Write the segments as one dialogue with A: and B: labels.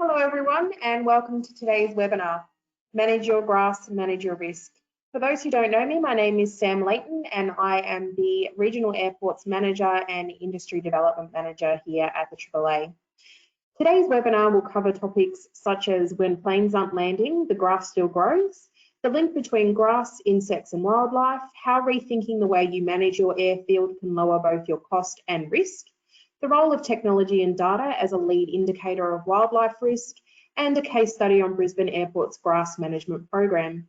A: Hello everyone and welcome to today's webinar, Manage Your Grass, Manage Your Risk. For those who don't know me, my name is Sam Layton and I am the Regional Airports Manager and Industry Development Manager here at the AAA. Today's webinar will cover topics such as when planes aren't landing, the grass still grows, the link between grass, insects and wildlife, how rethinking the way you manage your airfield can lower both your cost and risk, the role of technology and data as a lead indicator of wildlife risk, and a case study on Brisbane Airport's grass management program.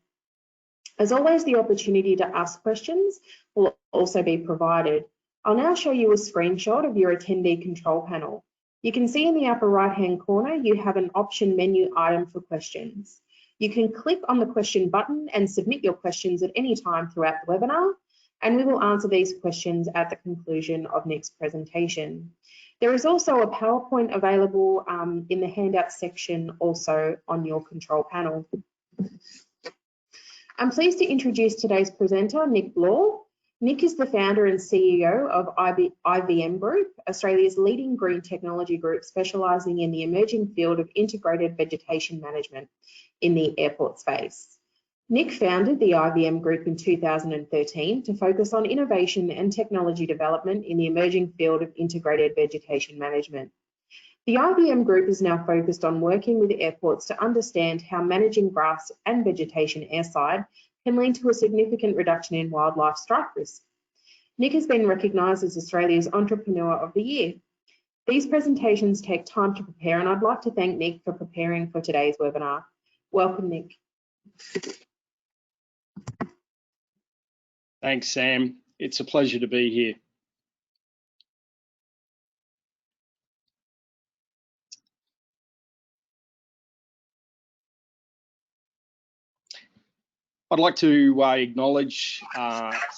A: As always, the opportunity to ask questions will also be provided. I'll now show you a screenshot of your attendee control panel. You can see in the upper right-hand corner, you have an option menu item for questions. You can click on the question button and submit your questions at any time throughout the webinar, and we will answer these questions at the conclusion of Nick's presentation. There is also a PowerPoint available in the handout section also on your control panel. I'm pleased to introduce today's presenter, Nick Bloor. Nick is the founder and CEO of IVM Group, Australia's leading green technology group specialising in the emerging field of integrated vegetation management in the airport space. Nick founded the IVM Group in 2013 to focus on innovation and technology development in the emerging field of integrated vegetation management. The IVM Group is now focused on working with airports to understand how managing grass and vegetation airside can lead to a significant reduction in wildlife strike risk. Nick has been recognised as Australia's Entrepreneur of the Year. These presentations take time to prepare, and I'd like to thank Nick for preparing for today's webinar. Welcome, Nick.
B: Thanks, Sam. It's a pleasure to be here. I'd like to acknowledge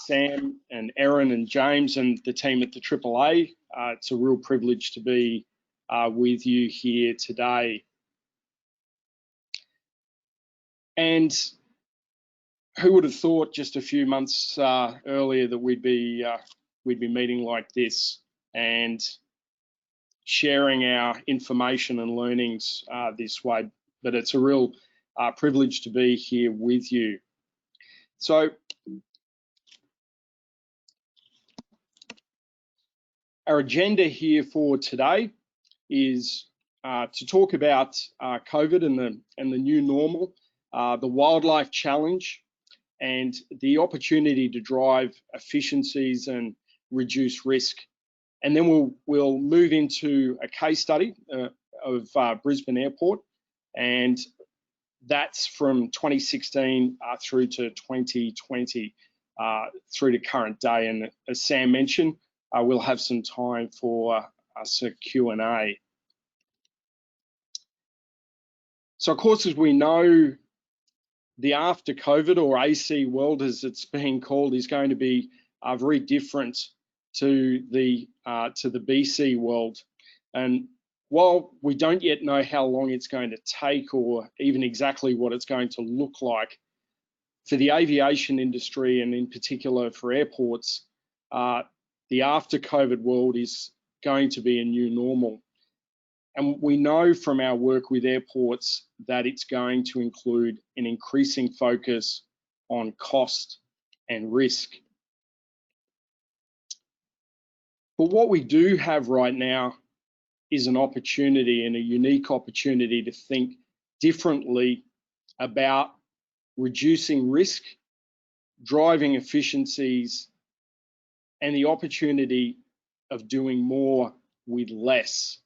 B: Sam and Erin and James and the team at the AAA. It's a real privilege to be with you here today. And who would have thought just a few months earlier that we'd be meeting like this and sharing our information and learnings this way? But it's a real privilege to be here with you. So our agenda here for today is to talk about COVID and the new normal, the wildlife challenge, and the opportunity to drive efficiencies and reduce risk. And then we'll move into a case study of Brisbane Airport, and that's from 2016 through to 2020 through to current day. And as Sam mentioned, we'll have some time for a Q&A. So of course, as we know, the after COVID, or AC world as it's being called, is going to be very different to the BC world. And while we don't yet know how long it's going to take or even exactly what it's going to look like, for the aviation industry and in particular for airports, the after COVID world is going to be a new normal. And we know from our work with airports that it's going to include an increasing focus on cost and risk. But what we do have right now is an opportunity, and a unique opportunity, to think differently about reducing risk, driving efficiencies, and the opportunity of doing more with less.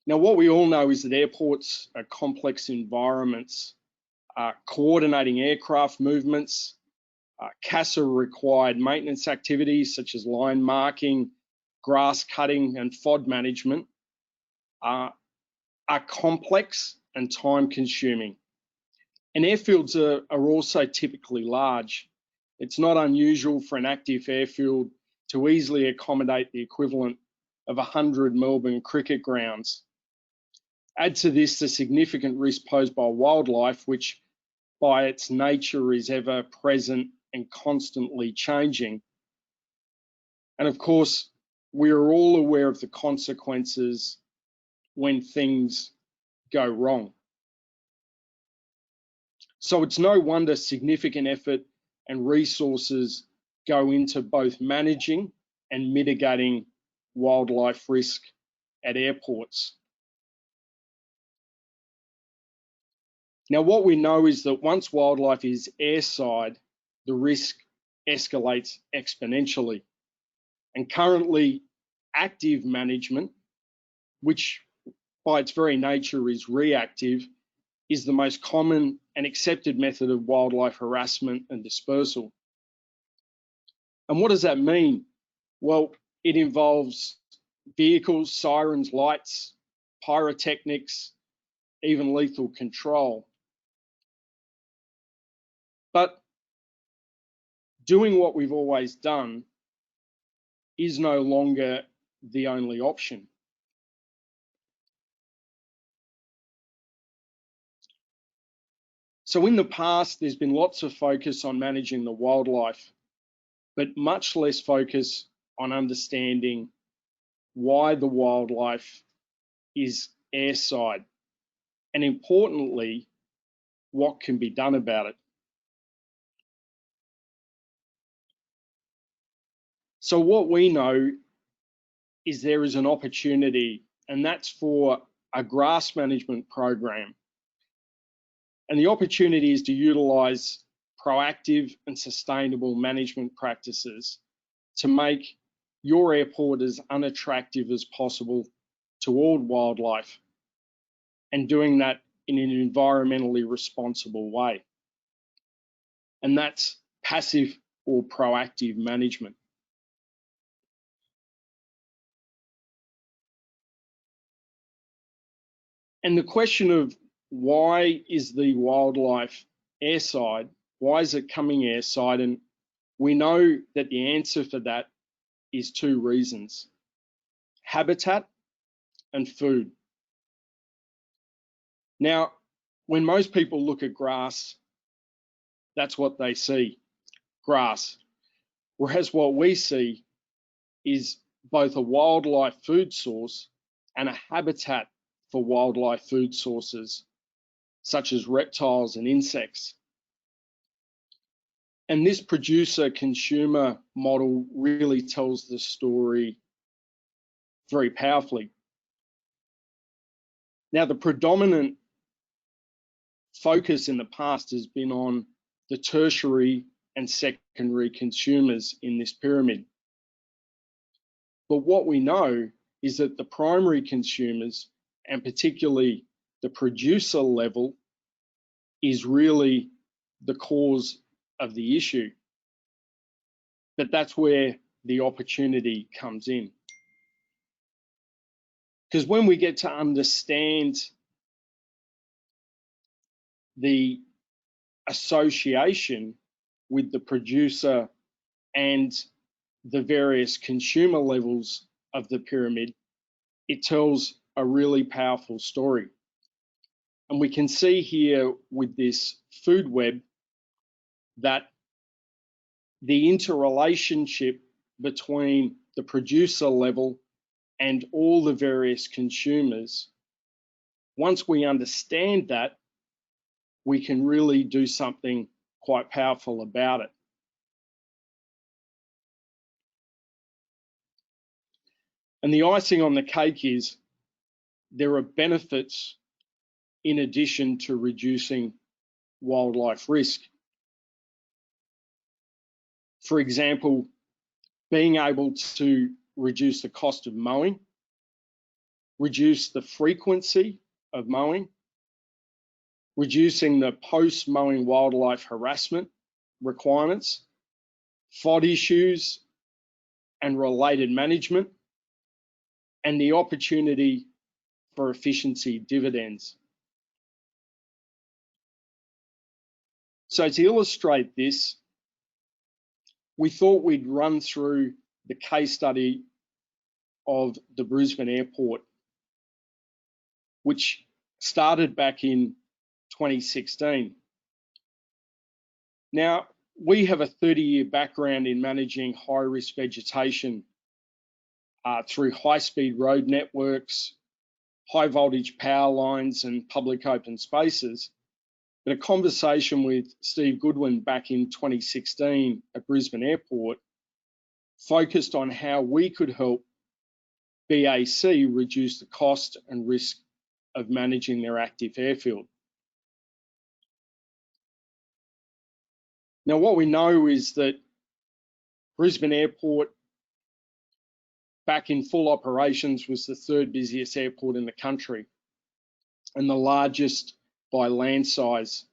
B: Now, what we all know is that airports are complex environments. Coordinating aircraft movements, CASA-required maintenance activities such as line marking, grass cutting, and FOD management are complex and time-consuming. And airfields are also typically large. It's not unusual for an active airfield to easily accommodate the equivalent of 100 Melbourne cricket grounds. Add to this the significant risk posed by wildlife, which by its nature is ever present and constantly changing. And of course, we are all aware of the consequences when things go wrong. So it's no wonder significant effort and resources go into both managing and mitigating wildlife risk at airports. Now, what we know is that once wildlife is airside, the risk escalates exponentially. And currently, active management, which by its very nature is reactive, is the most common and accepted method of wildlife harassment and dispersal. And what does that mean? Well, it involves vehicles, sirens, lights, pyrotechnics, even lethal control. But doing what we've always done is no longer the only option. So in the past, there's been lots of focus on managing the wildlife, but much less focus on understanding why the wildlife is airside, and importantly, what can be done about it. So what we know is there is an opportunity, and that's for a grass management program. And the opportunity is to utilize proactive and sustainable management practices to make your airport as unattractive as possible to all wildlife, and doing that in an environmentally responsible way. And that's passive or proactive management. And the question of why is the wildlife airside? Why is it coming airside? And we know that the answer for that is two reasons: habitat and food. Now, when most people look at grass, that's what they see, grass. Whereas what we see is both a wildlife food source and a habitat for wildlife food sources, such as reptiles and insects. And this producer-consumer model really tells the story very powerfully. Now, the predominant focus in the past has been on the tertiary and secondary consumers in this pyramid. But what we know is that the primary consumers, and particularly the producer level, is really the cause of the issue. But that's where the opportunity comes in. Because when we get to understand the association with the producer and the various consumer levels of the pyramid, it tells a really powerful story. And we can see here with this food web that the interrelationship between the producer level and all the various consumers, once we understand that, we can really do something quite powerful about it. And the icing on the cake is there are benefits in addition to reducing wildlife risk. For example, being able to reduce the cost of mowing, reduce the frequency of mowing, reducing the post-mowing wildlife harassment requirements, FOD issues and related management, and the opportunity for efficiency dividends. So to illustrate this, we thought we'd run through the case study of the Brisbane Airport, which started back in 2016. Now, we have a 30-year background in managing high-risk vegetation through high-speed road networks, high voltage power lines and public open spaces. But a conversation with Steve Goodwin back in 2016 at Brisbane Airport focused on how we could help BAC reduce the cost and risk of managing their active airfield. Now, what we know is that Brisbane Airport, back in full operations, was the third busiest airport in the country and the largest by land size,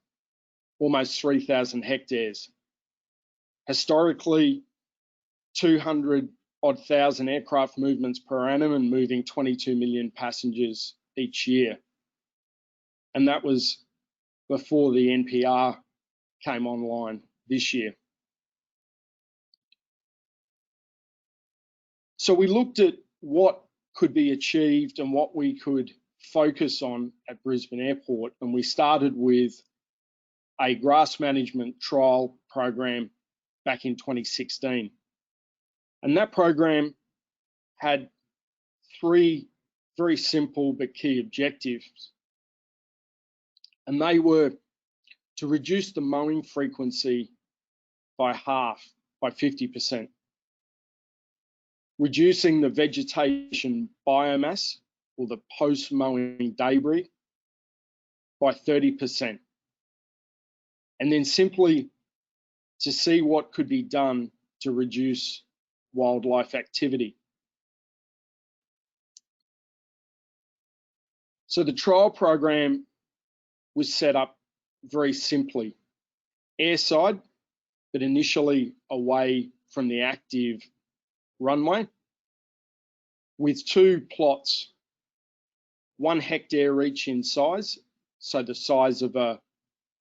B: almost 3,000 hectares. Historically, 200-odd thousand aircraft movements per annum and moving 22 million passengers each year. And that was before the NPR came online this year. So we looked at what could be achieved and what we could focus on at Brisbane Airport, and we started with a grass management trial program back in 2016. And that program had three very simple but key objectives. And they were to reduce the mowing frequency by half, by 50%, reducing the vegetation biomass, or the post-mowing debris, by 30%, and then simply to see what could be done to reduce wildlife activity. So the trial program was set up very simply, airside, but initially away from the active runway, with two plots, 1 hectare each in size, so the size of a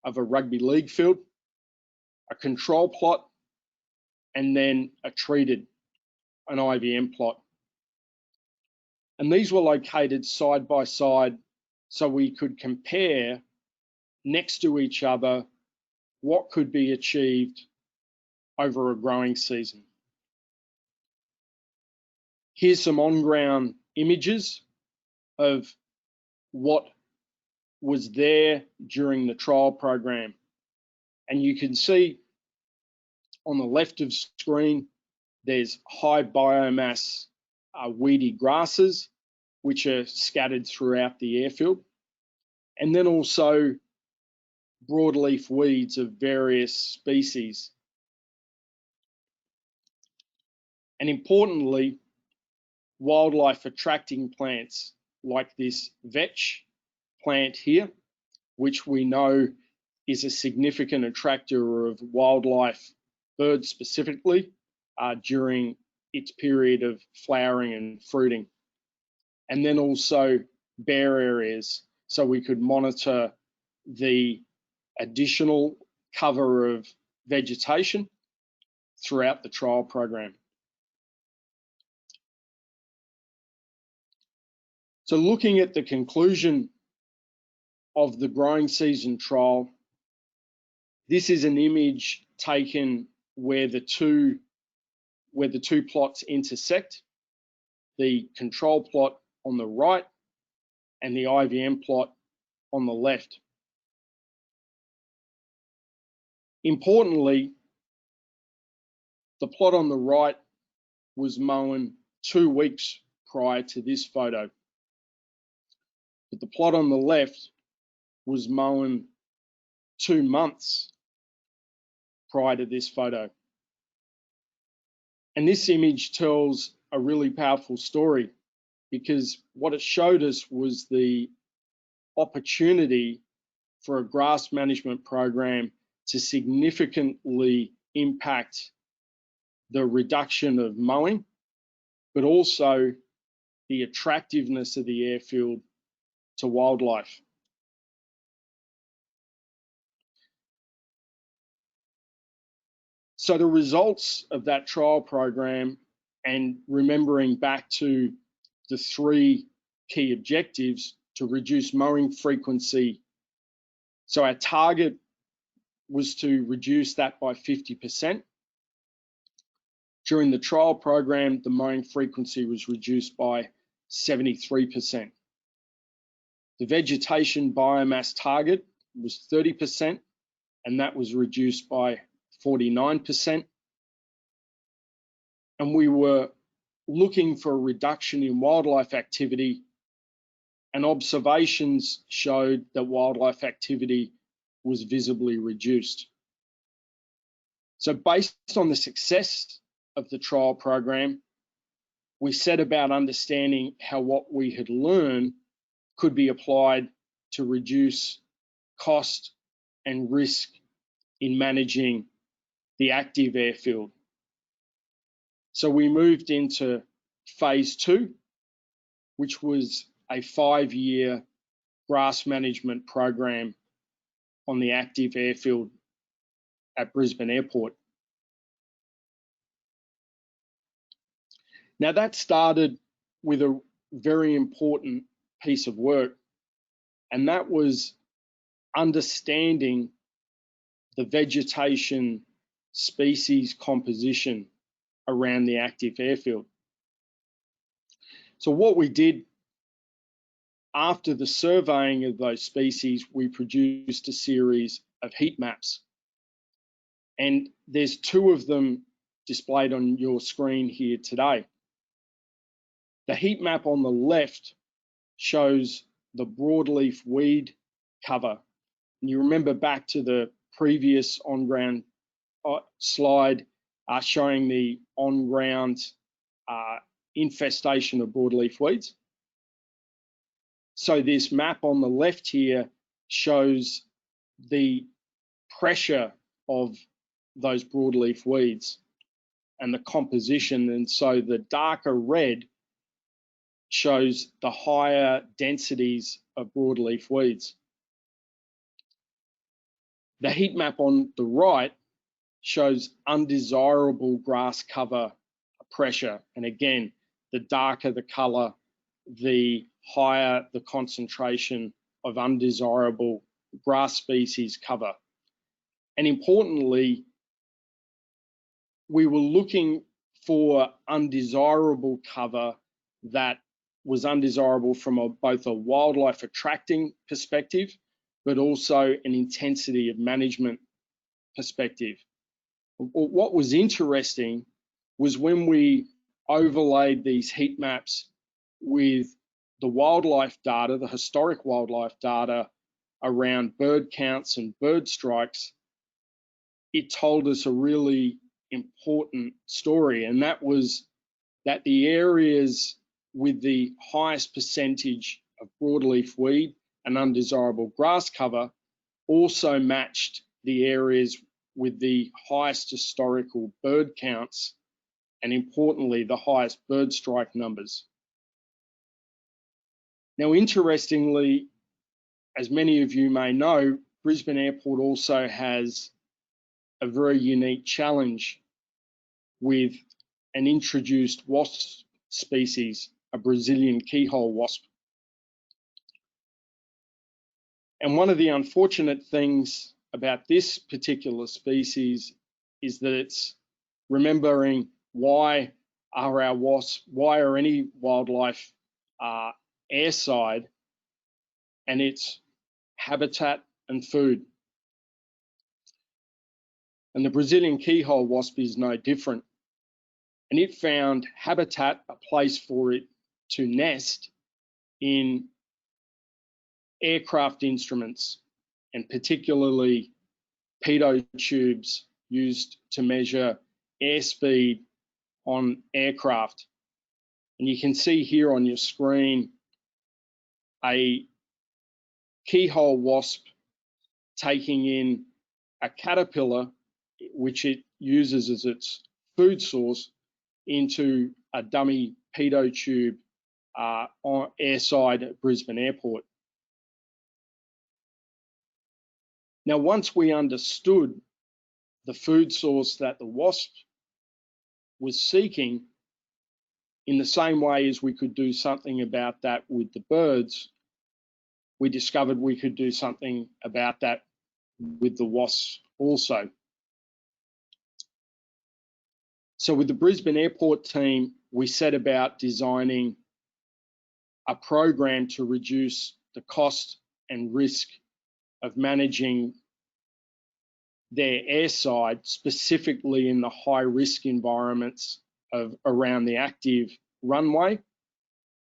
B: rugby league field, a control plot, and then a treated, an IVM plot. And these were located side by side so we could compare next to each other what could be achieved over a growing season. Here's some on-ground images of what was there during the trial program. And you can see on the left of screen, there's high biomass weedy grasses, which are scattered throughout the airfield. And then also broadleaf weeds of various species. And importantly, wildlife attracting plants like this vetch plant here, which we know is a significant attractor of wildlife, birds specifically, during its period of flowering and fruiting. And then also bare areas, so we could monitor the additional cover of vegetation throughout the trial program. So looking at the conclusion of the growing season trial, this is an image taken where the two plots intersect, the control plot on the right and the IVM plot on the left. Importantly, the plot on the right was mown 2 weeks prior to this photo, but the plot on the left was mown 2 months prior to this photo. And this image tells a really powerful story, because what it showed us was the opportunity for a grass management program to significantly impact the reduction of mowing, but also the attractiveness of the airfield to wildlife. So the results of that trial program, and remembering back to the 3 key objectives to reduce mowing frequency. So our target was to reduce that by 50%, During the trial program, the mowing frequency was reduced by 73%. The vegetation biomass target was 30%, and that was reduced by 49%. And we were looking for a reduction in wildlife activity, and observations showed that wildlife activity was visibly reduced. So based on the success of the trial program, we set about understanding how what we had learned could be applied to reduce cost and risk in managing the active airfield. So we moved into phase 2, which was a 5-year grass management program on the active airfield at Brisbane Airport. Now that started with a very important piece of work, and that was understanding the vegetation species composition around the active airfield. So what we did after the surveying of those species, we produced a series of heat maps. And there's 2 of them displayed on your screen here today. The heat map on the left shows the broadleaf weed cover. And you remember back to the previous on-ground slide showing the on-ground infestation of broadleaf weeds. So this map on the left here shows the pressure of those broadleaf weeds and the composition. And so the darker red shows the higher densities of broadleaf weeds. The heat map on the right shows undesirable grass cover pressure. And again, the darker the color, the higher the concentration of undesirable grass species cover. And importantly, we were looking for undesirable cover that was undesirable from both a wildlife attracting perspective, but also an intensity of management perspective. What was interesting was when we overlaid these heat maps with the wildlife data, the historic wildlife data around bird counts and bird strikes, it told us a really important story, and that was that the areas with the highest percentage of broadleaf weed and undesirable grass cover also matched the areas with the highest historical bird counts and, importantly, the highest bird strike numbers. Now, interestingly, as many of you may know, Brisbane Airport also has a very unique challenge with an introduced wasp species, a Brazilian keyhole wasp. And one of the unfortunate things about this particular species is that it's remembering why are our wasps, why are any wildlife airside, and it's habitat and food. And the Brazilian keyhole wasp is no different. And it found habitat, a place for it to nest in aircraft instruments, and particularly pitot tubes used to measure airspeed on aircraft. And you can see here on your screen a keyhole wasp taking in a caterpillar, which it uses as its food source, into a dummy pitot tube on airside at Brisbane Airport. Now, once we understood the food source that the wasp was seeking, in the same way as we could do something about that with the birds, we discovered we could do something about that with the wasps also. So with the Brisbane Airport team, we set about designing a program to reduce the cost and risk of managing their airside, specifically in the high risk environments of around the active runway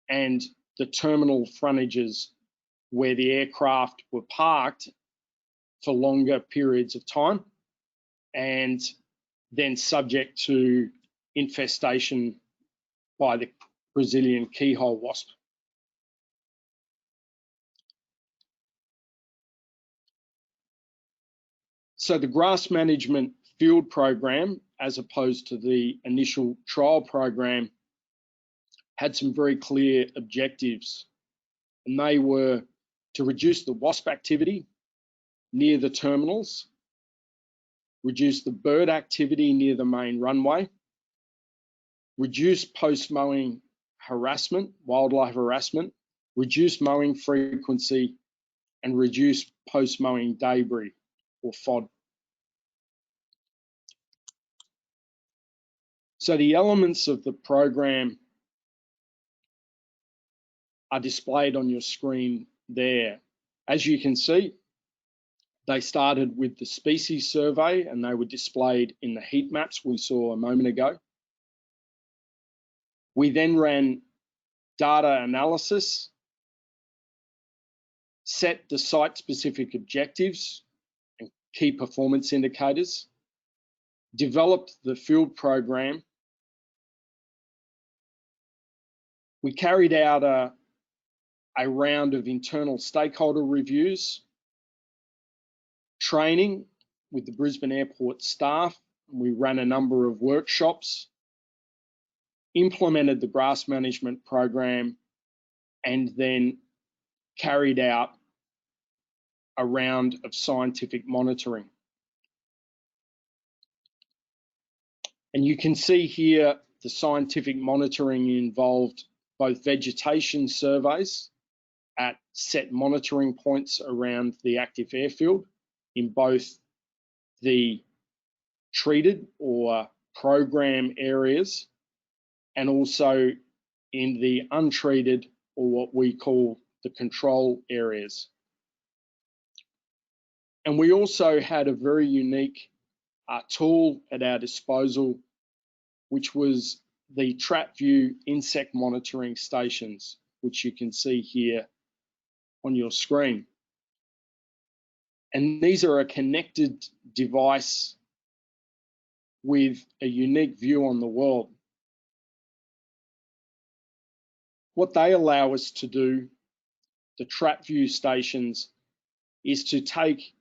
B: and the terminal frontages where the aircraft were parked for longer periods of time and then subject to infestation by the Brazilian Keyhole Wasp. So the grass management field program, as opposed to the initial trial program, had some very clear objectives, and they were to reduce the wasp activity near the terminals, reduce the bird activity near the main runway, reduce post-mowing harassment, wildlife harassment, reduce mowing frequency, and reduce post-mowing debris or FOD. So the elements of the program are displayed on your screen there. As you can see, they started with the species survey and they were displayed in the heat maps we saw a moment ago. We then ran data analysis, set the site-specific objectives and key performance indicators, developed the field program. We carried out a round of internal stakeholder reviews, training with the Brisbane Airport staff. We ran a number of workshops, implemented the grass management program, and then carried out a round of scientific monitoring. And you can see here the scientific monitoring involved both vegetation surveys at set monitoring points around the active airfield in both the treated or program areas and also in the untreated or what we call the control areas. And we also had a very unique tool at our disposal, which was the TrapView insect monitoring stations, which you can see here on your screen. And these are a connected device with a unique view on the world. What they allow us to do, the TrapView stations, is to take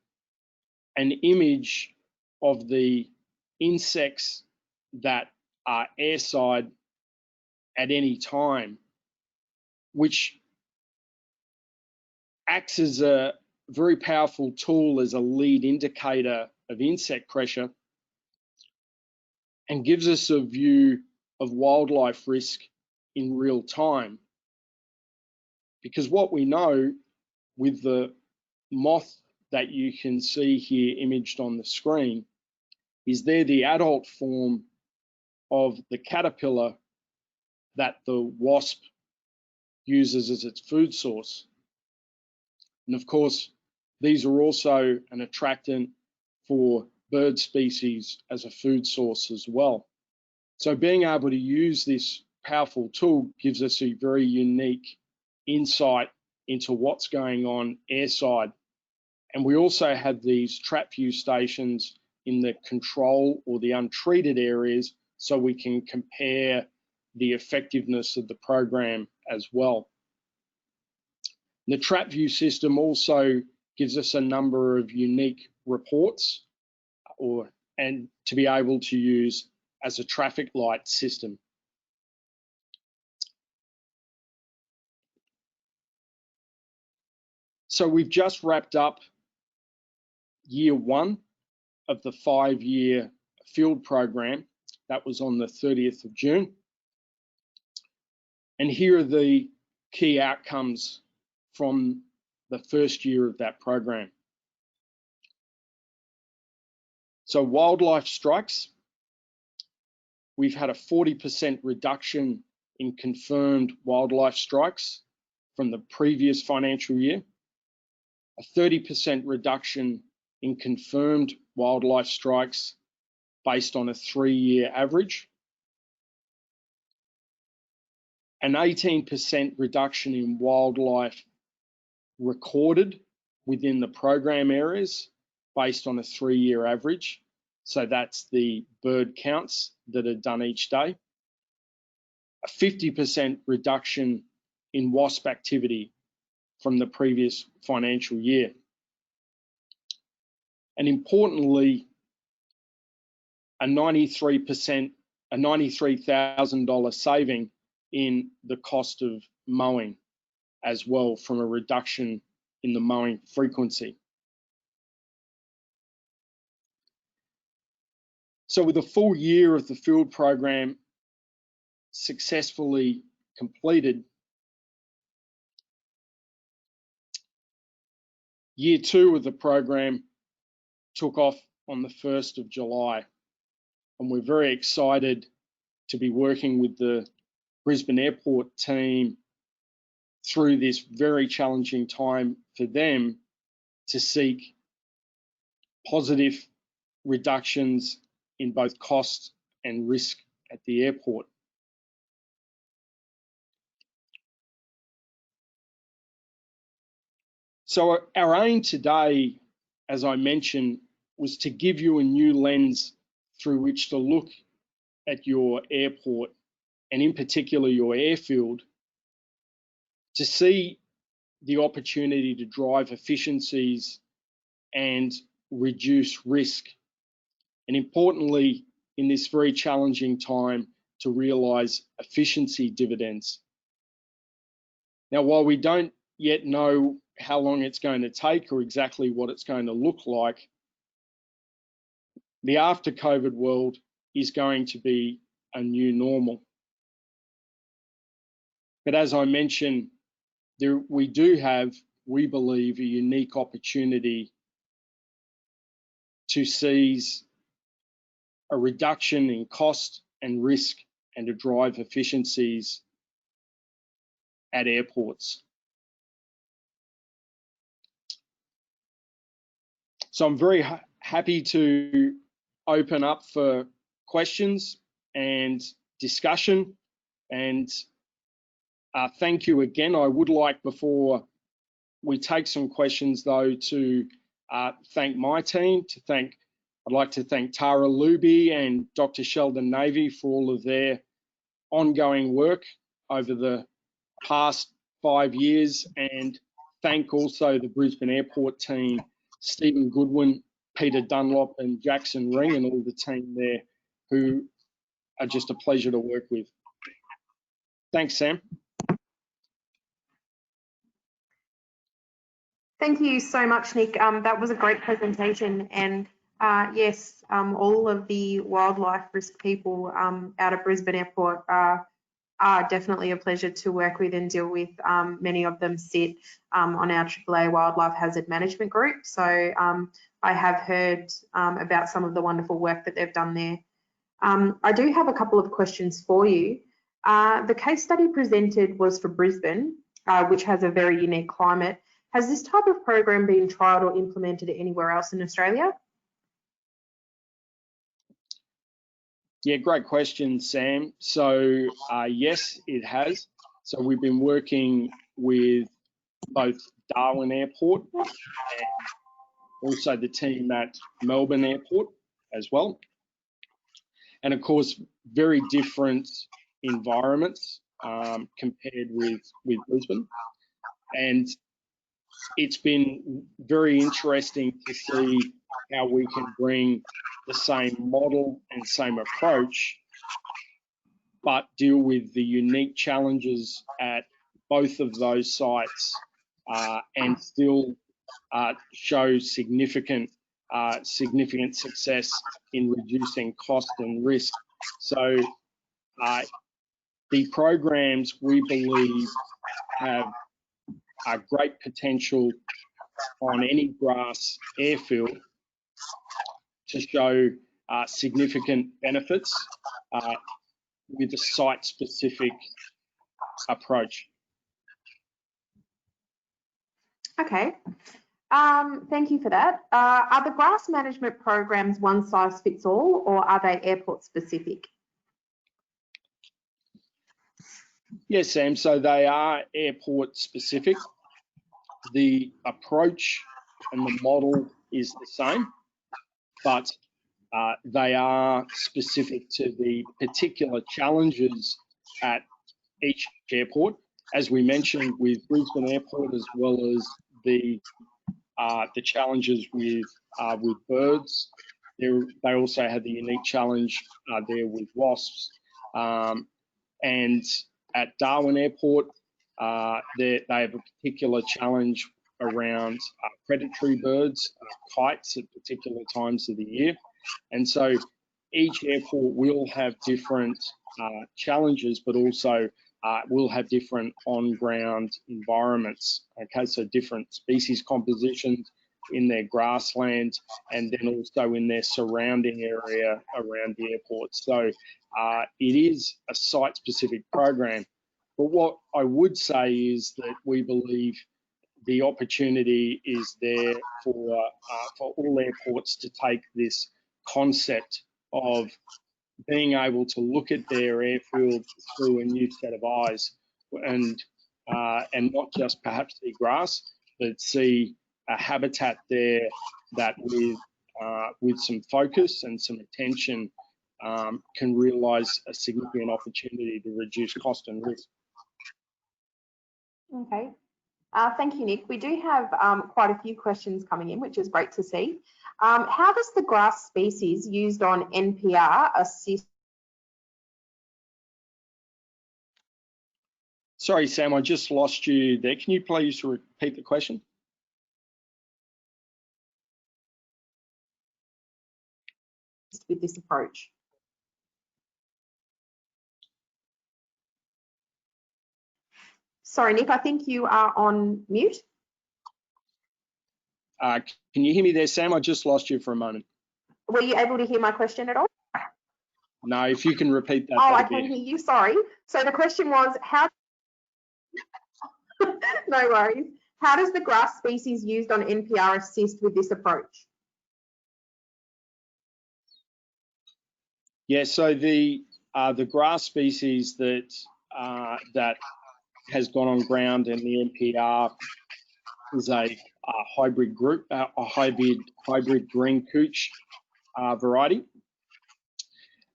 B: an image of the insects that are airside at any time, which acts as a very powerful tool as a lead indicator of insect pressure and gives us a view of wildlife risk in real time. Because what we know with the moth that you can see here imaged on the screen is they're the adult form of the caterpillar that the wasp uses as its food source. And of course, these are also an attractant for bird species as a food source as well. So being able to use this powerful tool gives us a very unique insight into what's going on airside. And we also have these TrapView stations in the control or the untreated areas so we can compare the effectiveness of the program as well. The TrapView system also gives us a number of unique reports and to be able to use as a traffic light system. So we've just wrapped up year one of the 5-year field program. That was on the 30th of June. And here are the key outcomes from the first year of that program. So wildlife strikes, we've had a 40% reduction in confirmed wildlife strikes from the previous financial year, a 30% reduction in confirmed wildlife strikes based on a 3-year average, an 18% reduction in wildlife recorded within the program areas based on a 3-year average. So that's the bird counts that are done each day. A 50% reduction in wasp activity from the previous financial year. And importantly, a $93,000 saving in the cost of mowing as well, from a reduction in the mowing frequency. So with a full year of the field program successfully completed, year 2 of the program took off on the 1st of July. And we're very excited to be working with the Brisbane Airport team through this very challenging time for them to seek positive reductions in both cost and risk at the airport. So our aim today, as I mentioned, was to give you a new lens through which to look at your airport, and in particular your airfield, to see the opportunity to drive efficiencies and reduce risk. And importantly, in this very challenging time, to realize efficiency dividends. Now, while we don't yet know how long it's going to take or exactly what it's going to look like, the after COVID world is going to be a new normal. But as I mentioned, we do have, we believe, a unique opportunity to seize a reduction in cost and risk and to drive efficiencies at airports. So I'm very happy to open up for questions and discussion, and thank you again. I would like, before we take some questions though, to thank my team, I'd like to thank Tara Luby and Dr. Sheldon Navy for all of their ongoing work over the past 5 years, and thank also the Brisbane Airport team, Stephen Goodwin, Peter Dunlop and Jackson Ring, and all the team there who are just a pleasure to work with. Thanks, Sam.
A: Thank you so much, Nick. That was a great presentation, and yes, all of the wildlife risk people out of Brisbane Airport are definitely a pleasure to work with and deal with. Many of them sit on our AAA Wildlife Hazard Management Group, so I have heard about some of the wonderful work that they've done there. I do have a couple of questions for you. The case study presented was for Brisbane, which has a very unique climate. Has this type of program been trialled or implemented anywhere else in Australia?
B: Yeah, great question, Sam. So yes, it has. So we've been working with both Darwin Airport and also the team at Melbourne Airport as well. And of course, very different environments compared with Brisbane. And it's been very interesting to see how we can bring the same model and same approach, but deal with the unique challenges at both of those sites and still show significant success in reducing cost and risk. So the programs, we believe, have a great potential on any grass airfield to show significant benefits with a site-specific approach.
A: Okay, thank you for that. Are the grass management programs one size fits all, or are they airport specific?
B: Yes, Sam, so they are airport specific. The approach and the model is the same, but they are specific to the particular challenges at each airport. As we mentioned with Brisbane Airport, as well as the challenges with birds, they also had the unique challenge there with wasps. And at Darwin Airport, they have a particular challenge around predatory birds, kites at particular times of the year. And so each airport will have different challenges, but also will have different on-ground environments. Okay, so different species compositions in their grassland, and then also in their surrounding area around the airport. So it is a site-specific program. But what I would say is that we believe the opportunity is there for all airports to take this concept of being able to look at their airfield through a new set of eyes, and not just perhaps see grass, but see a habitat there that with some focus and some attention can realise a significant opportunity to reduce cost and risk.
A: Okay, thank you, Nick. We do have quite a few questions coming in, which is great to see. How does the grass species used on NPR assist?
B: Sorry, Sam, I just lost you there. Can you please repeat the question?
A: With this approach? Sorry, Nick, I think you are on mute.
B: Can you hear me there, Sam? I just lost you for a moment.
A: Were you able to hear my question at all?
B: No, if you can repeat that.
A: Oh, I can hear you, sorry. So the question was, how, no worries. How does the grass species used on NPR assist with this approach?
B: Yeah, so the grass species that has gone on ground in the NPR is a hybrid group, a hybrid green couch variety,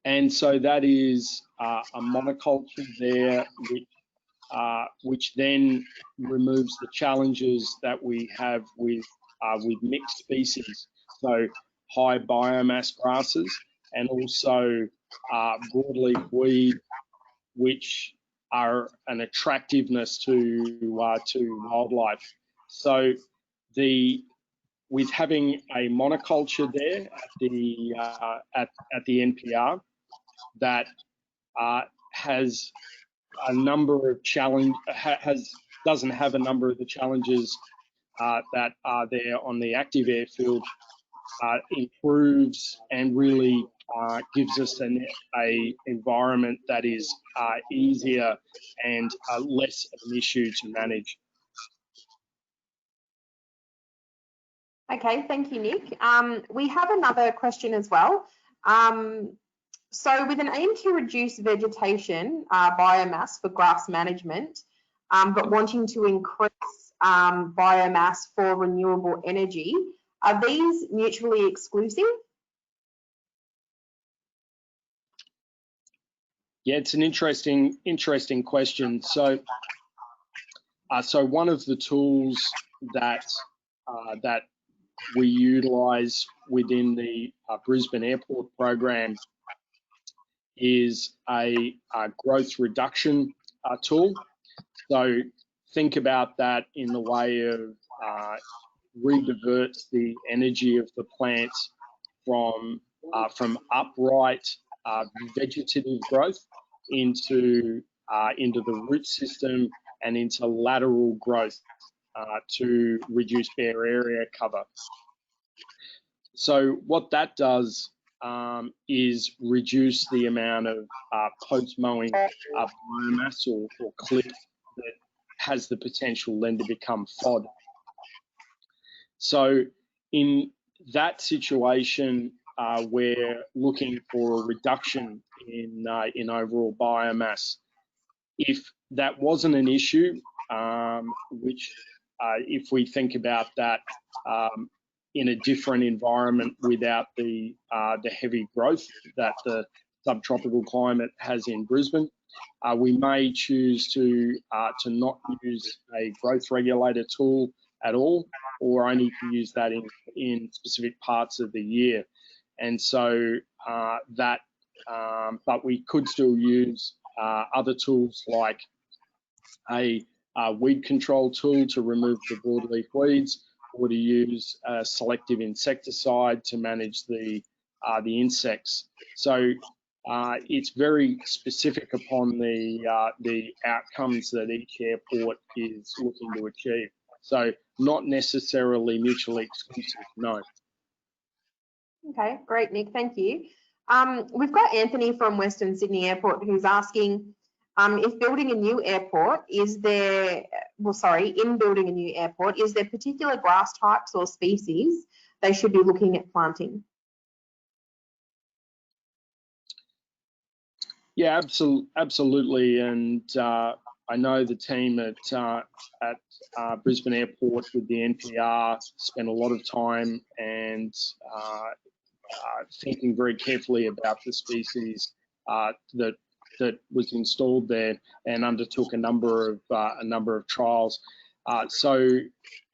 B: and so that is a monoculture there, which then removes the challenges that we have with mixed species, so high biomass grasses, and also broadleaf weed, which are an attractiveness to wildlife. So with having a monoculture there at the NPR that has a number of doesn't have a number of the challenges that are there on the active airfield, improves and really gives us an environment that is easier and less of an issue to manage.
A: Okay, thank you, Nick. We have another question as well. So with an aim to reduce vegetation biomass for grass management, but wanting to increase biomass for renewable energy, are these mutually exclusive?
B: Yeah, it's an interesting question. So one of the tools that we utilise within the Brisbane Airport program is a growth reduction tool. So think about that in the way of rediverts the energy of the plants from upright vegetative growth into the root system and into lateral growth to reduce bare area cover. So what that does is reduce the amount of post-mowing biomass or clip that has the potential then to become FOD. So in that situation, we're looking for a reduction in overall biomass. If that wasn't an issue, which if we think about that in a different environment without the heavy growth that the subtropical climate has in Brisbane, we may choose to not use a growth regulator tool at all, or only to use that in specific parts of the year. And so but we could still use other tools like a weed control tool to remove the broadleaf weeds, or to use a selective insecticide to manage the insects. So it's very specific upon the outcomes that each airport is looking to achieve. So not necessarily mutually exclusive, no.
A: Okay, great, Nick, thank you. We've got Anthony from Western Sydney Airport who's asking if building a new airport, in building a new airport, is there particular grass types or species they should be looking at planting?
B: Yeah, absolutely. And I know the team at Brisbane Airport with the NPR spent a lot of time and thinking very carefully about the species that was installed there, and undertook a number of trials.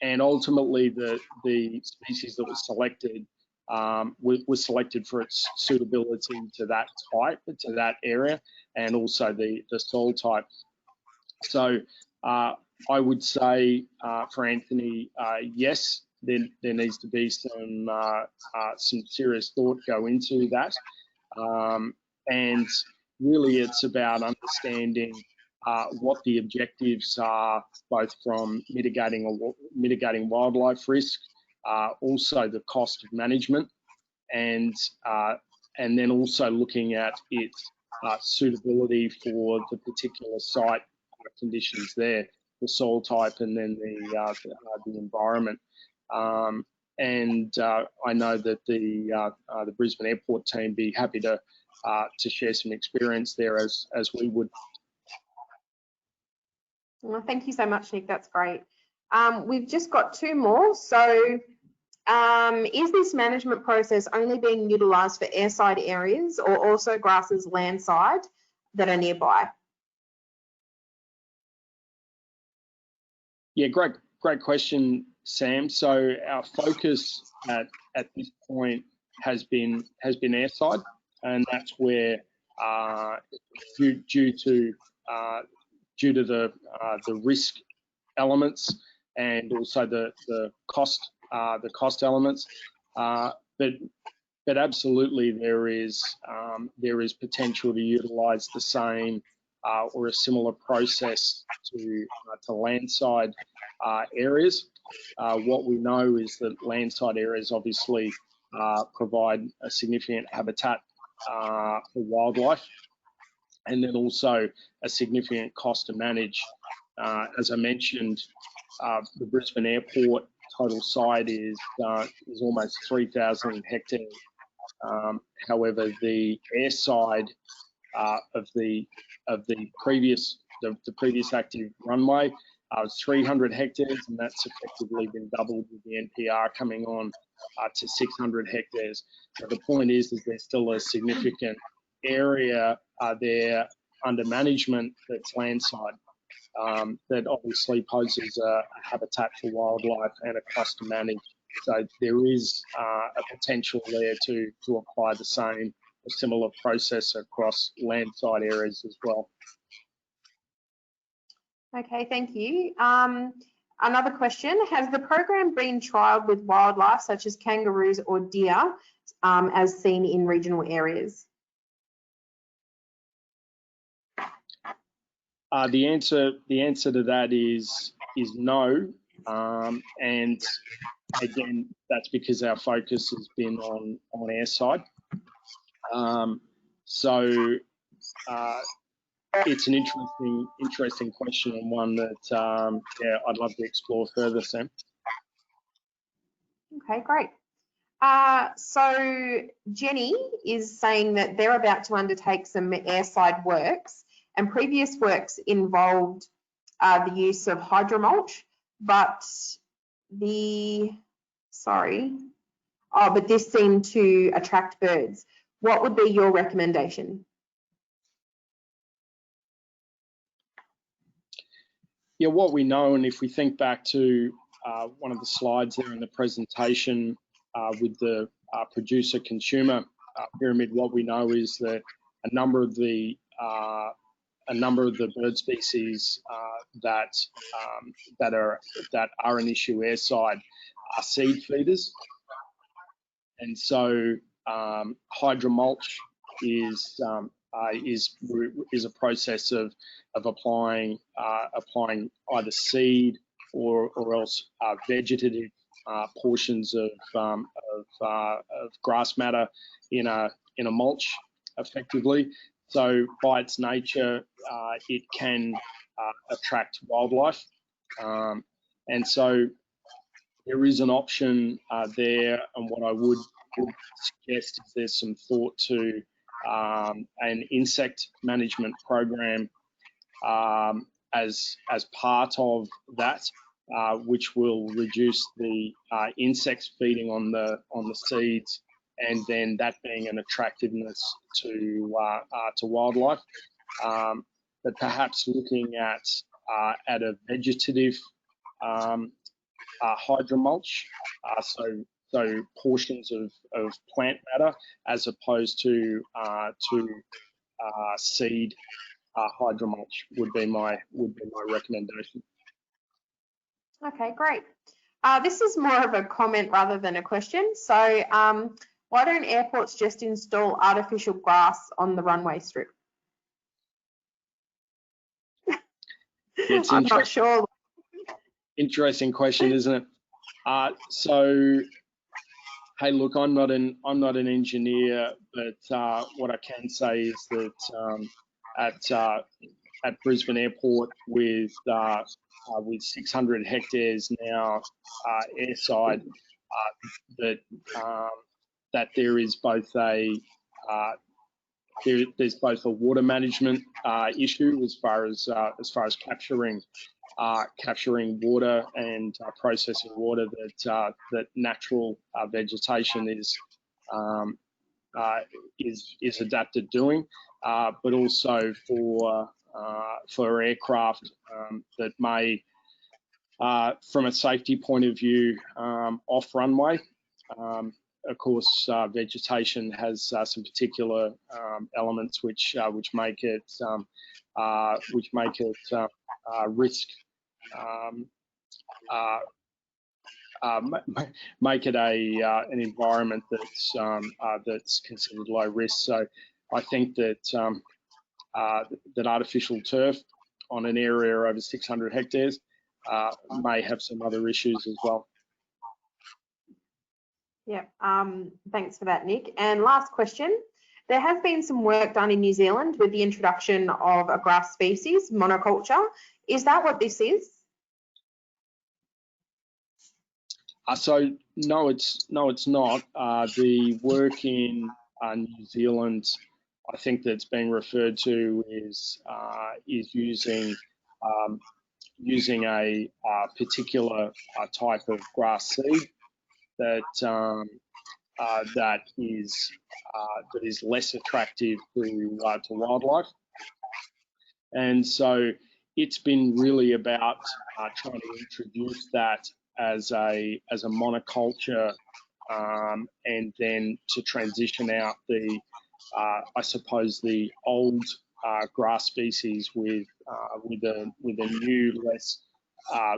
B: And ultimately the species that was selected was selected for its suitability to that type, to that area, and also the soil type. So I would say for Anthony, yes, there needs to be some serious thought go into that, and really it's about understanding what the objectives are, both from mitigating wildlife risk, also the cost of management, and then also looking at its suitability for the particular site conditions there, the soil type, and then the environment. And I know that the Brisbane Airport team be happy to share some experience there as we would.
A: Well, thank you so much, Nick. That's great. We've just got two more. So is this management process only being utilised for airside areas or also grasses landside that are nearby?
B: Yeah, great question, Sam. So our focus at this point has been airside, and that's where due to the risk elements and also the cost elements, but absolutely there is potential to utilise the same or a similar process to landside areas. What we know is that landside areas obviously provide a significant habitat for wildlife, and then also a significant cost to manage. As I mentioned, the Brisbane Airport total site is almost 3,000 hectares. However, the airside of the previous active runway was 300 hectares, and that's effectively been doubled with the NPR coming on to 600 hectares. So the point is there's still a significant area there under management that's landside, that obviously poses a habitat for wildlife and a cost to manage. So there is a potential there to apply the same or similar process across landside areas as well.
A: Okay, thank you. Another question, has the program been trialled with wildlife such as kangaroos or deer as seen in regional areas?
B: The answer to that is no, and again, that's because our focus has been on airside. So it's an interesting question, and one that yeah, I'd love to explore further, Sam.
A: Okay, great. So Jenny is saying that they're about to undertake some airside works, and previous works involved the use of hydromulch, but but this seemed to attract birds. What would be your recommendation?
B: Yeah, what we know, and if we think back to one of the slides there in the presentation with the producer-consumer pyramid, what we know is that a number of the bird species that are an issue airside are seed feeders, and so hydromulch is a process of applying either seed or else vegetative portions of grass matter in a mulch, effectively. So by its nature, it can attract wildlife, and so there is an option there. And what I would suggest is there's some thought to an insect management program as part of that, which will reduce the insects feeding on the seeds, and then that being an attractiveness to wildlife. But perhaps looking at a vegetative hydromulch, so portions of plant matter, as opposed to seed hydromulch would be my recommendation.
A: Okay, great. This is more of a comment rather than a question. So why don't airports just install artificial grass on the runway strip? I'm not sure.
B: Interesting question, isn't it? So, hey, look, I'm not an engineer, but what I can say is that at Brisbane Airport, with 600 hectares now airside, that there is both there's both a water management issue as far as capturing water and processing water that natural vegetation is adapted doing, but also for aircraft that may, from a safety point of view, off runway. Of course, vegetation has some particular elements which make it risk. Make it an environment that's considered low risk. So I think that that artificial turf on an area over 600 hectares may have some other issues as well.
A: Yeah, thanks for that, Nick. And last question. There has been some work done in New Zealand with the introduction of a grass species, monoculture. Is that what this is?
B: So no, it's not. The work in New Zealand, I think that's being referred to is using a particular type of grass seed that is less attractive to wildlife, and so it's been really about trying to introduce that as a monoculture, and then to transition out the I suppose the old grass species with a new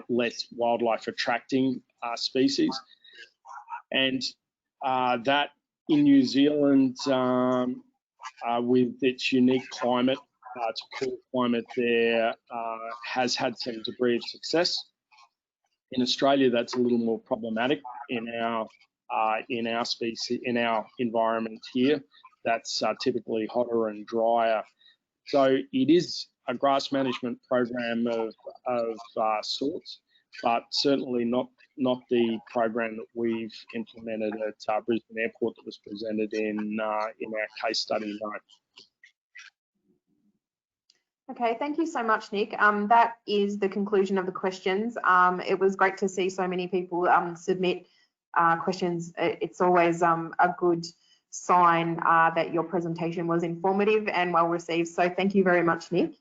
B: less wildlife attracting species, and that in New Zealand, with its unique climate, its cool climate there, has had some degree of success. In Australia, that's a little more problematic in our species, in our environment here. that's typically hotter and drier. So it is a grass management program of sorts, but certainly not the program that we've implemented at Brisbane Airport that was presented in our case study. No.
A: Okay, thank you so much, Nick. That is the conclusion of the questions. It was great to see so many people submit questions. It's always a good sign that your presentation was informative and well received. So thank you very much, Nick.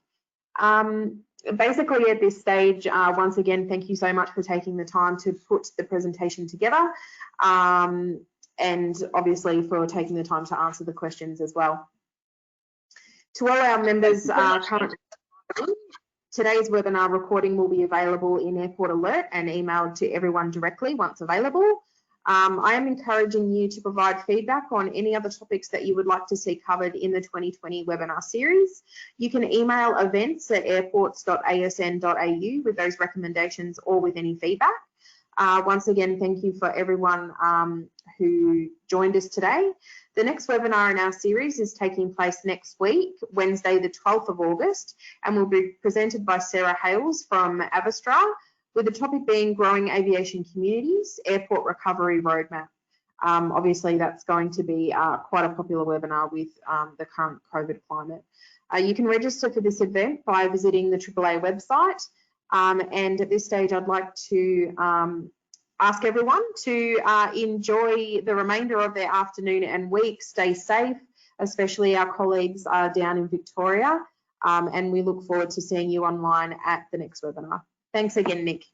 A: Basically at this stage, once again, thank you so much for taking the time to put the presentation together, and obviously for taking the time to answer the questions as well. To all our members currently, today's webinar recording will be available in Airport Alert and emailed to everyone directly once available. I am encouraging you to provide feedback on any other topics that you would like to see covered in the 2020 webinar series. You can email events@airports.asn.au with those recommendations or with any feedback. Once again, thank you for everyone who joined us today. The next webinar in our series is taking place next week, Wednesday, the 12th of August, and will be presented by Sarah Hales from Avastra, with the topic being Growing Aviation Communities, Airport Recovery Roadmap. Obviously, that's going to be quite a popular webinar with the current COVID climate. You can register for this event by visiting the AAA website. And at this stage, I'd like to ask everyone to enjoy the remainder of their afternoon and week. Stay safe, especially our colleagues down in Victoria. And we look forward to seeing you online at the next webinar. Thanks again, Nick.